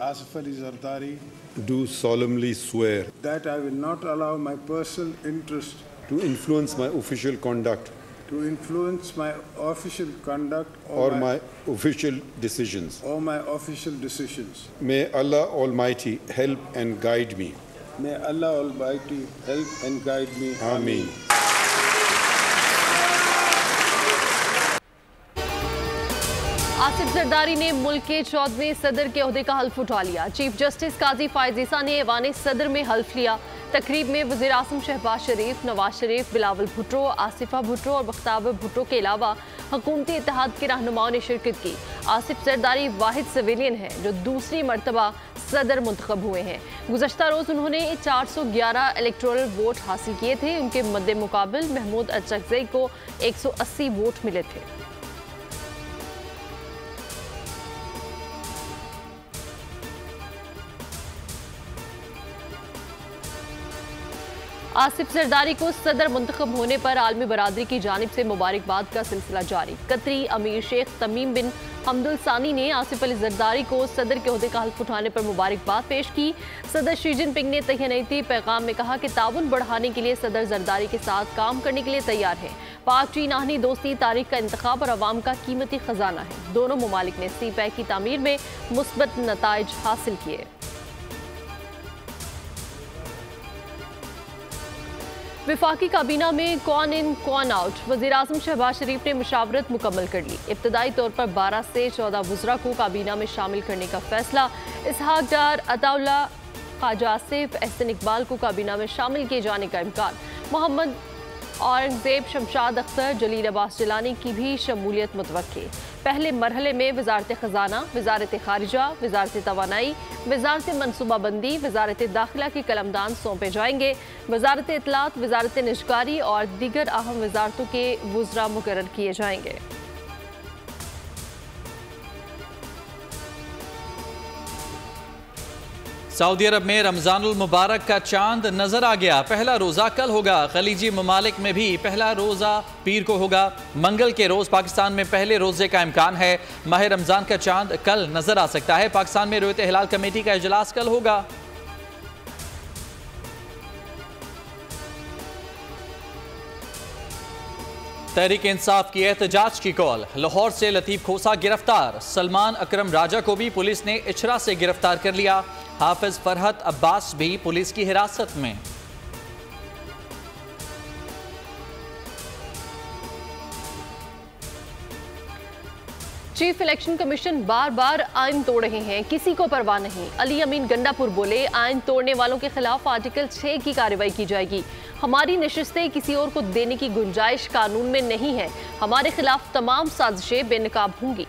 Asif Ali Zardari, do solemnly swear that I will not allow my personal interest to influence my official conduct or my official decisions. May Allah Almighty help and guide me. May Allah Almighty help and guide me. Ameen. Asif Zardari ने मुल्क के 14वें सदर के ओहदे का हल्फ उठा लिया। Chief justice काजी फायज ईसा ने ऐवान सदर में हल्फ लिया। तकरीब में वज़ीर आज़म शहबाज शरीफ, नवाज शरीफ, बिलावल भुट्टो, आसिफा भुट्टो और बख्तावर भुट्टो के अलावा हुकूमती इत्तेहाद के रहनुमाओं ने शिरकत की। आसिफ जरदारी वाहिद सिविलियन हैं जो दूसरी मरतबा सदर मुंतखब हुए हैं। गुज़श्ता रोज़ उन्होंने 411 इलेक्टोरल वोट हासिल किए थे। उनके मद्दे मुकाबिल महमूद अचकज़ई को 180 वोट मिले थे। आसिफ जरदारी को सदर मुंतखब होने पर आलमी बरादरी की जानिब से मुबारकबाद का सिलसिला जारी। कतरी अमीर शेख तमीम बिन हमदुल सानी ने आसिफ अली जरदारी को सदर के ओहदे का हल्फ उठाने पर मुबारकबाद पेश की। सदर शी जिनपिंग ने तहनीती पैगाम में कहा कि ताउन बढ़ाने के लिए सदर जरदारी के साथ काम करने के लिए तैयार है। पाक चीन आहनी दोस्ती तारीख का इंतखाब और अवाम का कीमती खजाना है। दोनों ममालिक ने सी पैक की तामीर में मुस्बत नताइज हासिल किए। विफाकी काबीना में कौन इन कौन आउट, वज़ीर आज़म शहबाज शरीफ ने मुशावरत मुकम्मल कर ली। इब्तदाई तौर पर 12 से 14 वज़रा को काबीना में शामिल करने का फैसला। इसहाक डार, अताउल्ला, ख्वाजा आसिफ, एहसन इकबाल को काबीना में शामिल किए जाने का इम्कान। मोहम्मद औरंगजेब, शमशाद अख्तर, जलील अब्बास जिलानी की भी शमूलियत मुतवक्की। पहले मरहले में वजारत खजाना, वजारत खारिजा, वजारत तवानाई, वजारत मनसूबाबंदी, वजारत दाखिला के कलमदान सौंपे जाएंगे। वजारत इत्तलात, वजारत निजकारी और दीगर अहम वजारतों के वज़रा मुकर्रर किए जाएंगे। सऊदी अरब में रमज़ानुल मुबारक का चांद नजर आ गया। पहला रोज़ा कल होगा। खलीजी ममालिक में भी पहला रोज़ा पीर को होगा। मंगल के रोज़ पाकिस्तान में पहले रोज़े का इम्कान है। माह रमज़ान का चांद कल नजर आ सकता है। पाकिस्तान में रुयत हिलाल कमेटी का इजलास कल होगा। तहरीक इंसाफ की एहतजाज की कॉल। लाहौर से लतीफ़ खोसा गिरफ्तार। सलमान अकरम राजा को भी पुलिस ने इचरा से गिरफ्तार कर लिया। हाफिज फरहत अब्बास भी पुलिस की हिरासत में। चीफ इलेक्शन कमीशन बार बार आइन तोड़ रहे हैं, किसी को परवाह नहीं। अली अमीन गंडापुर बोले, आइन तोड़ने वालों के खिलाफ आर्टिकल 6 की कार्रवाई की जाएगी। हमारी नशिस्तें किसी और को देने की गुंजाइश कानून में नहीं है। हमारे खिलाफ तमाम साजिशें बेनकाब होंगी।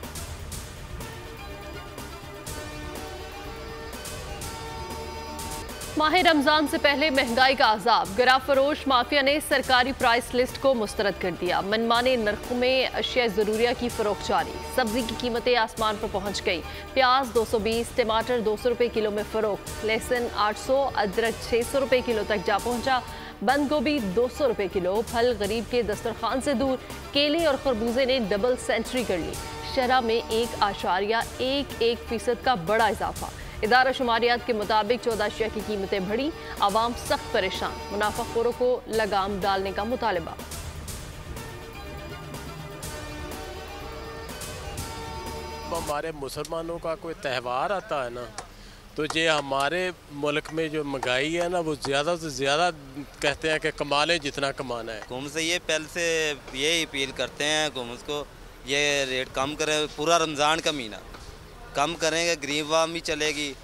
माह रमजान से पहले महंगाई का अजाब। गरा फरोश माफिया ने सरकारी प्राइस लिस्ट को मुस्तरद कर दिया। मनमाने नरखों में अशिया ज़रूरिया की फरोख्त जारी। सब्जी की कीमतें आसमान पर पहुंच गई। प्याज 220, टमाटर 200 रुपए किलो में फरोख्त। लहसुन 800, अदरक 600 रुपए किलो तक जा पहुंचा। बंद गोभी 200 रुपए किलो। फल गरीब के दस्तरखान से दूर। केले और खरबूजे ने डबल सेंचुरी कर ली। शरह में 1.11% का बड़ा इजाफा। इदारा शुमारियात के मुताबिक 14 अशिया की कीमतें बढ़ी। आवाम सख्त परेशान। मुनाफाखोरों को लगाम डालने का मुतालबा। हमारे मुसलमानों का कोई त्यौहार आता है ना, तो ये हमारे मुल्क में जो महंगाई है ना, वो ज़्यादा से ज़्यादा कहते हैं कि कमा लें जितना कमाना है। हुकूमत से ये पहले से ये अपील करते हैं हुकूमत को, ये रेट कम करें। पूरा रमज़ान का महीना कम करेंगे, गरीब आवाम भी चलेगी।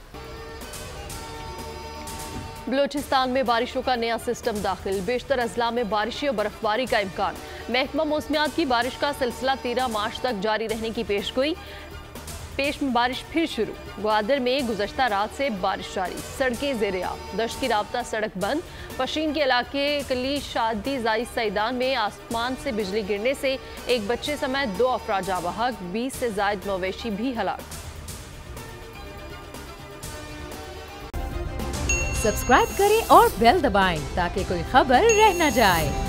बलूचिस्तान में बारिशों का नया सिस्टम दाखिल। बेशतर अजला में बारिशें और बर्फबारी का इम्कान। महकमा मौसमियात की बारिश का सिलसिला 13 मार्च तक जारी रहने की पेशगोई। पेश में बारिश फिर शुरू। ग्वादर में गुज़श्ता रात से बारिश जारी। सड़कें ज़ेर-ए-आब। दश्त की राब्ता सड़क बंद। पशीन के इलाके कली शादी जाई सैदान में आसमान से बिजली गिरने से एक बच्चे समेत 2 अफराद जाँ बहक। 20 से ज़ायद मवेशी भी हलाक। सब्सक्राइब करें और बेल दबाएं ताकि कोई खबर रह न जाए।